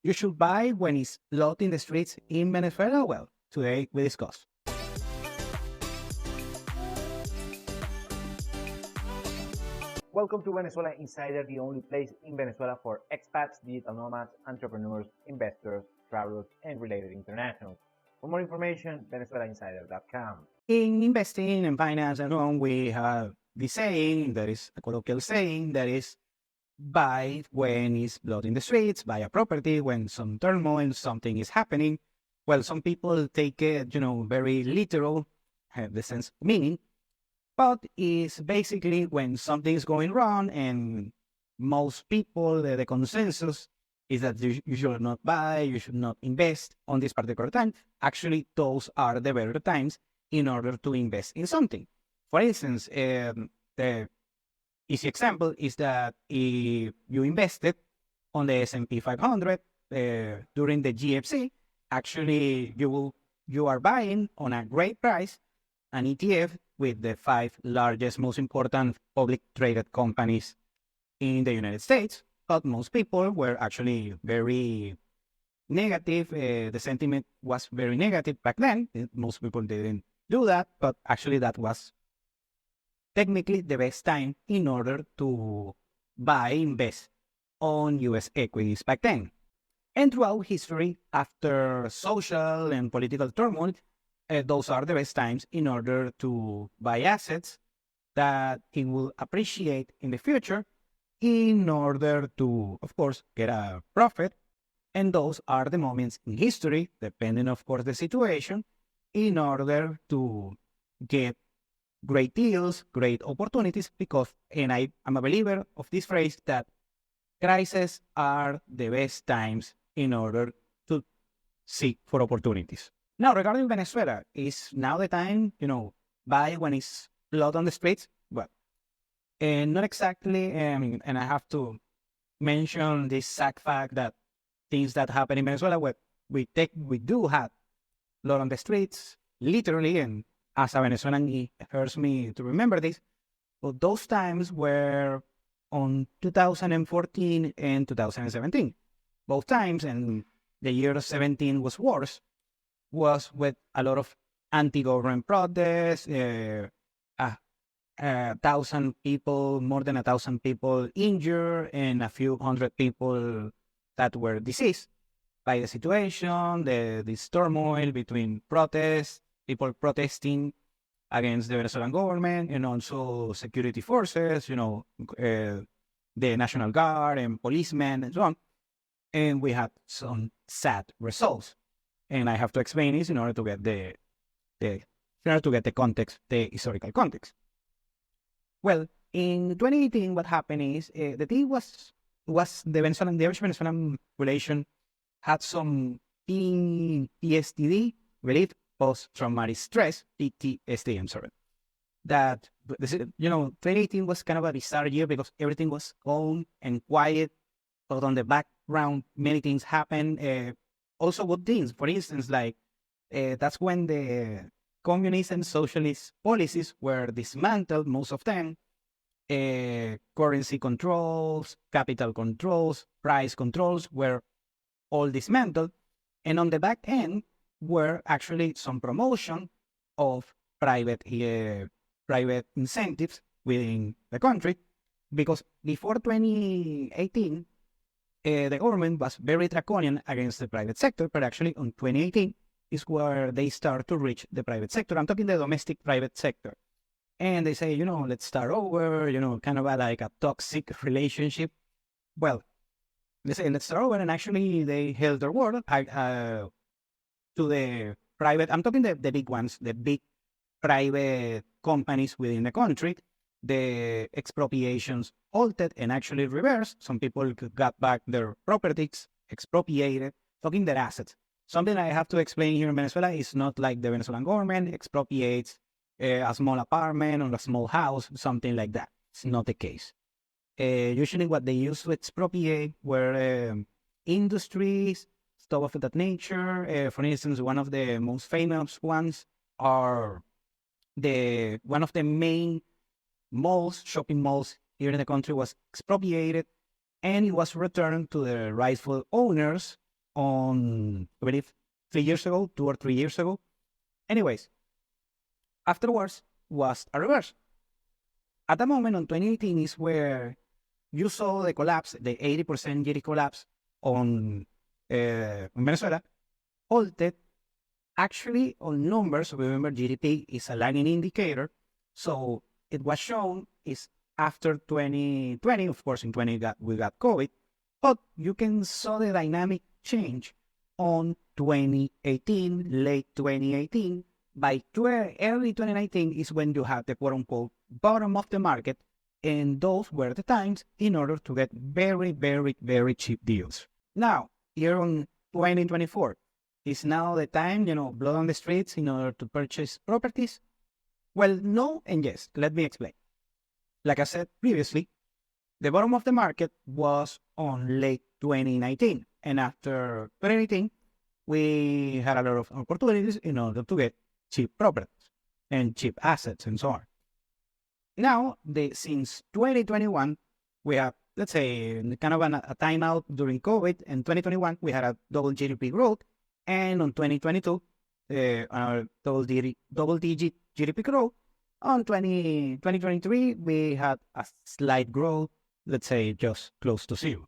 you should buy when it's blood in the streets in Venezuela? Well, today we discuss. Welcome to Venezuela Insider, the only place in Venezuela for expats, digital nomads, entrepreneurs, investors, travelers, and related internationals. For more information, venezuelainsider.com. In investing and finance and so on, we have the saying, that is a colloquial saying, that is buy when it's blood in the streets, buy a property when some turmoil, something is happening. Well, some people take it, very literal, have the sense of meaning, but it's basically when something is going wrong and most people, the consensus is that you should not buy, you should not invest on this particular time. Actually, those are the better times in order to invest in something. For instance, the easy example is that if you invested on the S&P 500 during the GFC, actually you are buying on a great price an ETF with the 5 largest, most important public traded companies in the United States. But most people were actually very negative. The sentiment was very negative back then. Most people didn't do that, but actually that was technically the best time in order to invest on US equities back then. And throughout history, after social and political turmoil, those are the best times in order to buy assets that it will appreciate in the future in order to, of course, get a profit. And those are the moments in history, depending, of course, the situation, in order to get great deals, great opportunities, because, and I'm a believer of this phrase, that crises are the best times in order to seek for opportunities. Now, regarding Venezuela, is now the time, buy when it's blood on the streets? Well, and not exactly, and I have to mention this sad fact that things that happen in Venezuela, where we do have blood on the streets, literally, and as a Venezuelan, it hurts me to remember this, but those times were on 2014 and 2017. Both times, and the year 17 was worse, was with a lot of anti-government protests, more than 1,000 people injured, and a few hundred people that were deceased by the situation, this turmoil between protests, people protesting against the Venezuelan government, and also security forces, the National Guard and policemen and so on. And we had some sad results. And I have to explain this in order to get the context, the historical context. Well, in 2018, what happened is the thing was the average Venezuelan population had some PTSD, related post-traumatic stress, PTSD, I'm sorry. That, 2018 was kind of a bizarre year because everything was calm and quiet, but on the background, many things happened. Also good things. For instance, like that's when the communist and socialist policies were dismantled, most of them. Currency controls, capital controls, price controls were all dismantled. And on the back end were actually some promotion of private incentives within the country, because before 2018, the government was very draconian against the private sector, but actually on 2018 is where they start to reach the private sector. I'm talking the domestic private sector. And they say, let's start over, kind of like a toxic relationship. Well, they say, let's start over. And actually, they held their word to the private. I'm talking the big ones, the big private companies within the country. The expropriations halted and actually reversed. Some people got back their properties, expropriated, talking their assets. Something I have to explain here in Venezuela is not like the Venezuelan government expropriates a small apartment or a small house, something like that. It's not the case. Usually what they used to expropriate were industries, stuff of that nature. For instance, one of the most famous ones are one of the main malls, shopping malls here in the country was expropriated, and it was returned to the rightful owners on, I believe, 3 years ago, 2 or 3 years ago. Anyways, afterwards was a reverse. At the moment on 2018 is where you saw the collapse, the 80% GDP collapse on Venezuela, halted. Actually, on numbers, remember GDP is a lagging indicator, so it was shown is after 2020, of course, in 20 we got COVID, but you can saw the dynamic change on 2018, late 2018. By early 2019 is when you have the quote-unquote bottom of the market, and those were the times in order to get very, very, very cheap deals. Now, here on 2024, is now the time, blood on the streets in order to purchase properties? Well, no and yes. Let me explain. Like I said previously, the bottom of the market was on late 2019. And after 2019, we had a lot of opportunities in order to get cheap properties and cheap assets and so on. Now, since 2021, we have, let's say, kind of a timeout during COVID. And 2021, we had a double GDP growth. And on 2022, our double-digit GDP growth. On 2023, we had a slight growth, let's say just close to zero.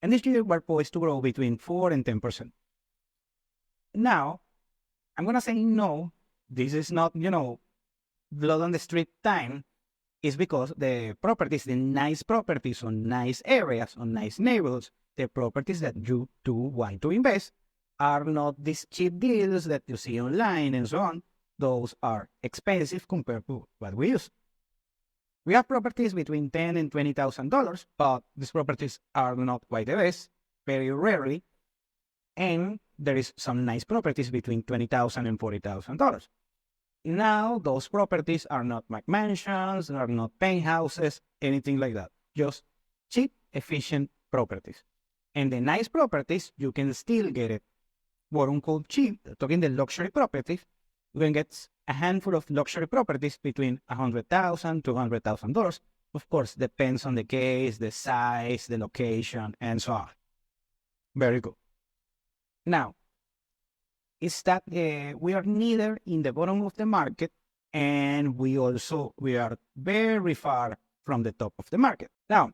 And this year, we're poised to grow between 4 and 10%. Now, I'm going to say no, this is not, blood on the street time, is because the properties, the nice properties on nice areas, on nice neighborhoods, the properties that you do want to invest are not these cheap deals that you see online and so on. Those are expensive compared to what we use. We have properties between $10,000 and $20,000, but these properties are not quite the best, very rarely. And there is some nice properties between $20,000 and $40,000. Now, those properties are not mansions, are not penthouses, anything like that. Just cheap, efficient properties. And the nice properties, you can still get it, quote unquote cheap. Talking the luxury properties, you can get a handful of luxury properties between $100,000 to $200,000. Of course, depends on the case, the size, the location, and so on. Very good. Now, is that we are neither in the bottom of the market, and we are very far from the top of the market. Now,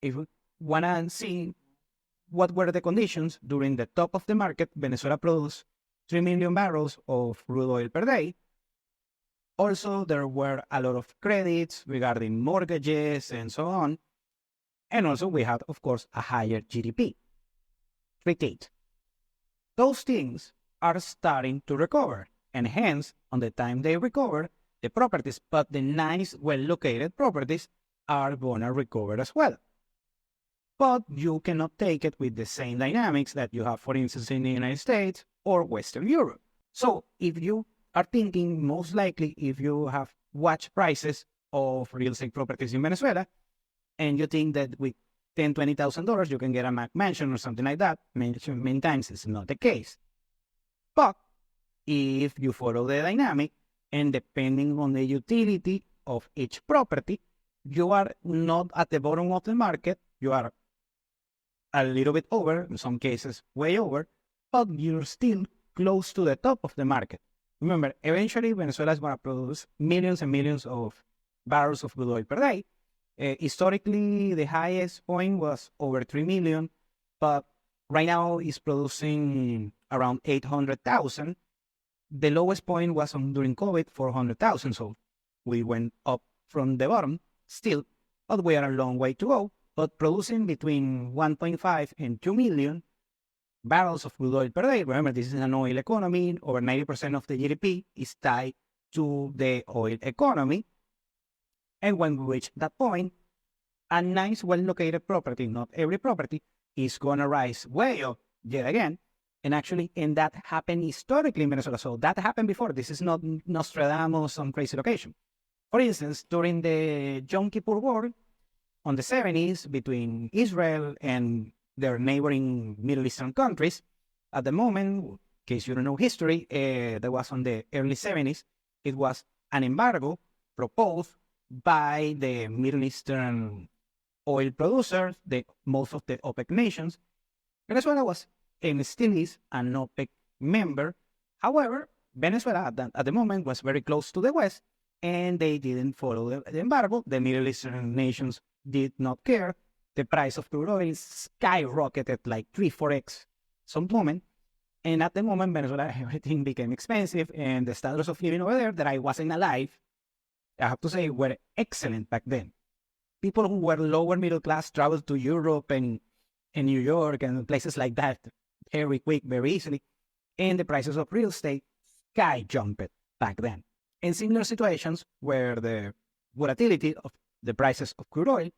if we want to see what were the conditions during the top of the market, Venezuela produced 3 million barrels of crude oil per day. Also, there were a lot of credits regarding mortgages and so on. And also, we had, of course, a higher GDP. 3.8. Those things are starting to recover, and hence, on the time they recover, the properties, but the nice, well-located properties, are gonna recover as well. But you cannot take it with the same dynamics that you have, for instance, in the United States or Western Europe. So if you are thinking, most likely, if you have watched prices of real estate properties in Venezuela, and you think that with $10,000, $20,000, you can get a mansion or something like that, many times it's not the case. But if you follow the dynamic, and depending on the utility of each property, you are not at the bottom of the market, you are a little bit over, in some cases way over, but you're still close to the top of the market. Remember, eventually Venezuela is going to produce millions and millions of barrels of crude oil per day. Historically, the highest point was over 3 million, but right now it's producing around 800,000. The lowest point was during COVID, 400,000. So we went up from the bottom still, but we are a long way to go. But producing between 1.5 and 2 million barrels of crude oil per day. Remember, this is an oil economy. Over 90% of the GDP is tied to the oil economy. And when we reach that point, a nice, well-located property, not every property, is going to rise way up yet again. And that happened historically in Venezuela. So that happened before. This is not Nostradamus, some crazy location. For instance, during the Yom Kippur War on the 70s between Israel and their neighboring Middle Eastern countries, at the moment, in case you don't know history, that was on the early 70s, it was an embargo proposed by the Middle Eastern oil producers, most of the OPEC nations. Venezuela was and still is an OPEC member. However, Venezuela at the moment was very close to the West, and they didn't follow the embargo. The Middle Eastern nations did not care. The price of crude oil skyrocketed like 3-4x some moment. And at the moment, Venezuela, everything became expensive, and the standards of living over there that I wasn't alive, I have to say, were excellent back then. People who were lower middle class traveled to Europe and New York and places like that very quick, very easily. And the prices of real estate sky jumped back then. In similar situations where the volatility of the prices of crude oil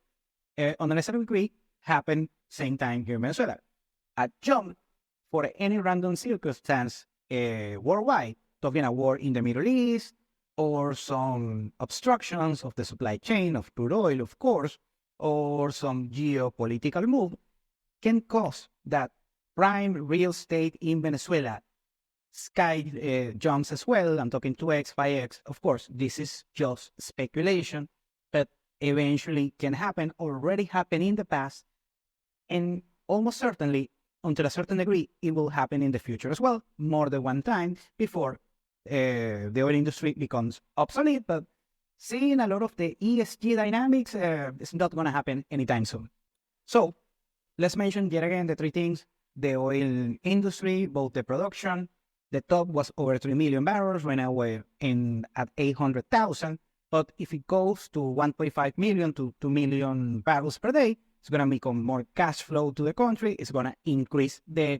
on a lesser degree happened same time here in Venezuela. A jump for any random circumstance worldwide, talking a war in the Middle East, or some obstructions of the supply chain of crude oil, of course, or some geopolitical move, can cause that prime real estate in Venezuela sky jumps as well. I'm talking 2x, 5x. Of course, this is just speculation, but eventually can happen, already happened in the past, and almost certainly, until a certain degree, it will happen in the future as well, more than one time before the oil industry becomes obsolete. But seeing a lot of the ESG dynamics, it's not going to happen anytime soon. So let's mention yet again the three things. The oil industry, both the production, the top was over 3 million barrels. Right now we're at 800,000. But if it goes to 1.5 million to 2 million barrels per day, it's going to become more cash flow to the country. It's going to increase the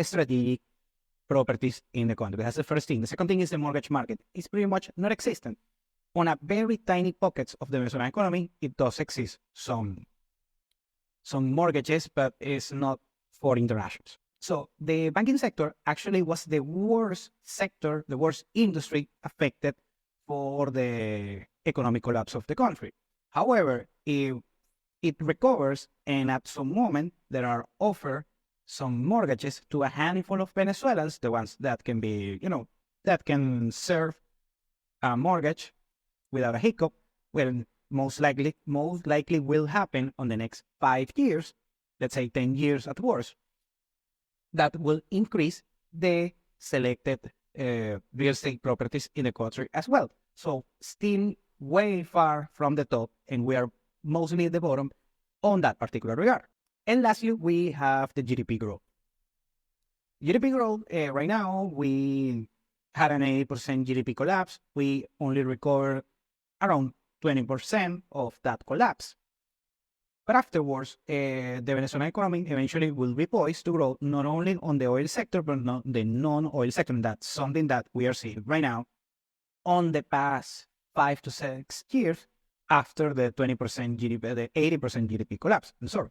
strategic properties in the country. That's the first thing. The second thing is the mortgage market. It's pretty much not existent. On a very tiny pockets of the Venezuelan economy, it does exist some mortgages, but it's not for internationals. So the banking sector actually was the worst sector, the worst industry affected for the economic collapse of the country. However, if it recovers, and at some moment there are offered some mortgages to a handful of Venezuelans, the ones that can be, that can serve a mortgage without a hiccup, well, most likely will happen on the next 5 years, let's say 10 years at worst. That will increase the selected real estate properties in the country as well. So still way far from the top, and we are mostly at the bottom on that particular regard. And lastly, we have the GDP growth. GDP growth, right now, we had an 80% GDP collapse. We only recovered around 20% of that collapse. But afterwards, the Venezuelan economy eventually will be poised to grow not only on the oil sector, but not the non-oil sector. And that's something that we are seeing right now on the past 5 to 6 years after the 20% GDP, the 80% GDP collapse. I'm sorry.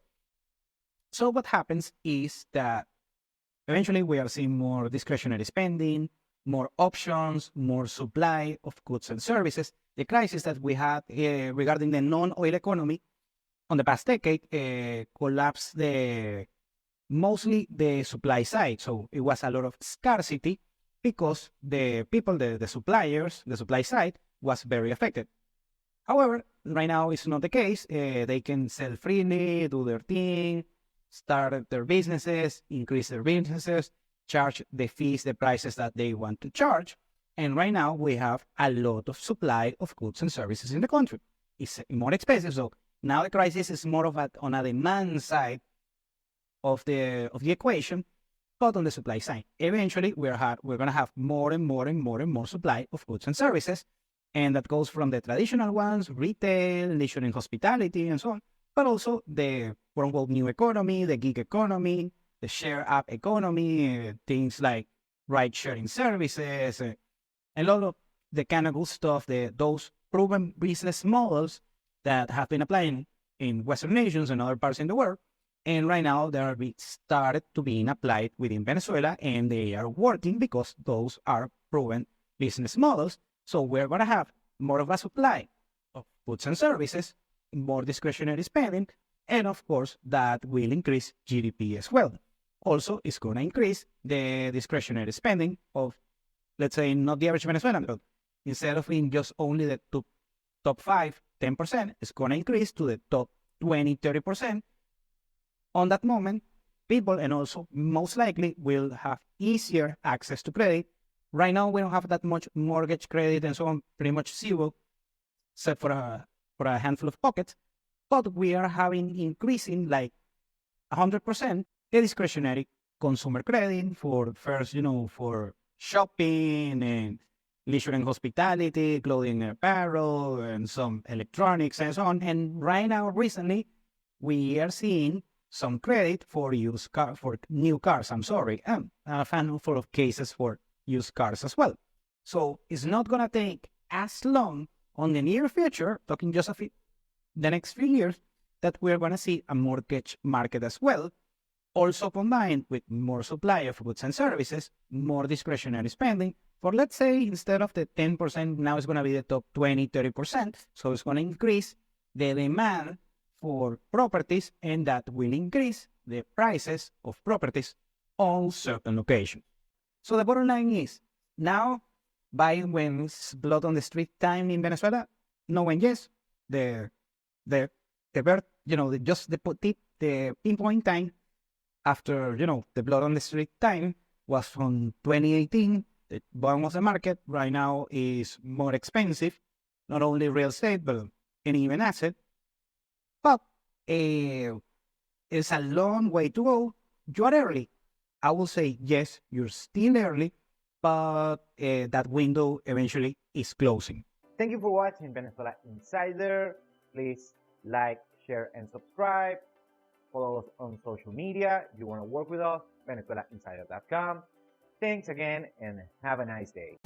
So what happens is that eventually we are seeing more discretionary spending, more options, more supply of goods and services. The crisis that we had regarding the non-oil economy on the past decade collapsed mostly the supply side. So it was a lot of scarcity because the people, the suppliers, the supply side was very affected. However, right now it's not the case. They can sell freely, do their thing, start their businesses, increase their businesses, charge the fees, the prices that they want to charge. And right now we have a lot of supply of goods and services in the country. It's more expensive. So now the crisis is more of on a demand side of the equation, but on the supply side. Eventually, we're going to have more and more supply of goods and services. And that goes from the traditional ones, retail, leisure and hospitality, and so on, but also the quote-unquote new economy, the gig economy, the share app economy, things like ride-sharing services, a lot of the kind of good stuff, those proven business models that have been applying in Western nations and other parts in the world. And right now, they are started to being applied within Venezuela, and they are working because those are proven business models. So we're going to have more of a supply of goods and services, more discretionary spending, and of course, that will increase GDP as well. Also, it's going to increase the discretionary spending of, let's say, not the average Venezuelan, but instead of in just only the top 5, 10%, it's going to increase to the top 20, 30%. On that moment, people, and also most likely will have easier access to credit. Right now, we don't have that much mortgage credit and so on, pretty much zero, except for a handful of pockets. But we are having increasing like 100% the discretionary consumer credit for first, for shopping and leisure and hospitality, clothing and apparel, and some electronics and so on. And right now, recently, we are seeing some credit for for new cars. I'm sorry, and a handful of cases for used cars as well. So it's not gonna take as long on the near future, talking just the next few years, that we're gonna see a mortgage market as well. Also combined with more supply of goods and services, more discretionary spending. For let's say instead of the 10%, now it's gonna be the top 20, 30%. So it's gonna increase the demand for properties, and that will increase the prices of properties on certain locations. So the bottom line is, now buying when it's blood on the street time in Venezuela, no when yes, the birth, the pinpoint time after, the blood on the street time was from 2018. The bottom of the market right now is more expensive, not only real estate, but any even asset. But it's a long way to go. You are early. I will say, yes, you're still early, but that window eventually is closing. Thank you for watching Venezuela Insider. Please like, share, and subscribe. Follow us on social media. If you want to work with us, VenezuelaInsider.com. Thanks again, and have a nice day.